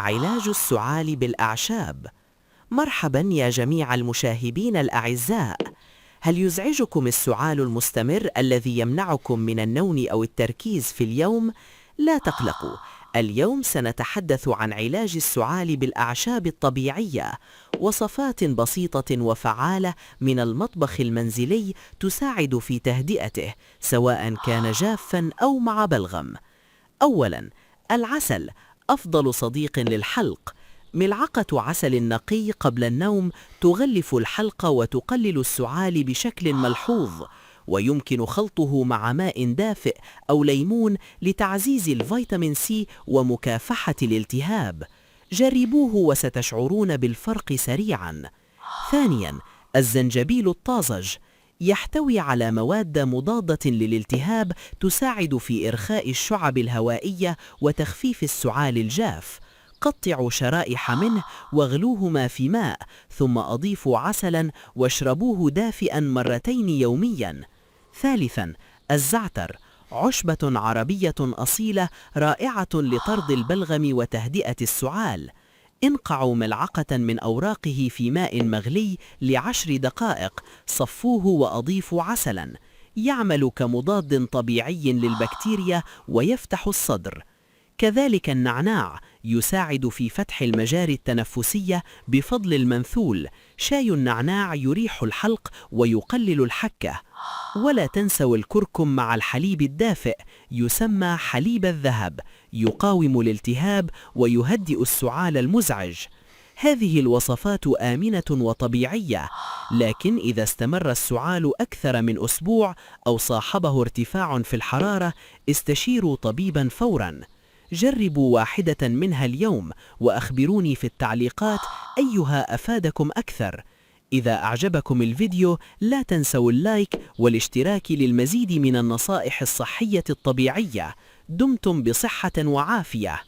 علاج السعال بالأعشاب. مرحبا يا جميع المشاهدين الأعزاء. هل يزعجكم السعال المستمر الذي يمنعكم من النوم أو التركيز في اليوم؟ لا تقلقوا، اليوم سنتحدث عن علاج السعال بالأعشاب الطبيعية، وصفات بسيطة وفعالة من المطبخ المنزلي تساعد في تهدئته سواء كان جافا أو مع بلغم. أولا، العسل أفضل صديق للحلق. ملعقة عسل نقي قبل النوم تغلف الحلق وتقلل السعال بشكل ملحوظ، ويمكن خلطه مع ماء دافئ أو ليمون لتعزيز الفيتامين سي ومكافحة الالتهاب. جربوه وستشعرون بالفرق سريعا. ثانيا، الزنجبيل الطازج يحتوي على مواد مضادة للالتهاب تساعد في إرخاء الشعب الهوائية وتخفيف السعال الجاف. قطعوا شرائح منه واغلوهما في ماء، ثم أضيفوا عسلا واشربوه دافئا مرتين يوميا. ثالثا، الزعتر عشبة عربية أصيلة رائعة لطرد البلغم وتهدئة السعال. انقعوا ملعقة من أوراقه في ماء مغلي ل10 دقائق، صفوه وأضيفوا عسلا. يعمل كمضاد طبيعي للبكتيريا ويفتح الصدر. كذلك النعناع يساعد في فتح المجاري التنفسية بفضل المنثول. شاي النعناع يريح الحلق ويقلل الحكة. ولا تنسوا الكركم مع الحليب الدافئ، يسمى حليب الذهب، يقاوم الالتهاب ويهدئ السعال المزعج. هذه الوصفات آمنة وطبيعية، لكن إذا استمر السعال أكثر من أسبوع أو صاحبه ارتفاع في الحرارة، استشيروا طبيبا فورا. جربوا واحدة منها اليوم وأخبروني في التعليقات أيها أفادكم أكثر. إذا أعجبكم الفيديو لا تنسوا اللايك والاشتراك للمزيد من النصائح الصحية الطبيعية. دمتم بصحة وعافية.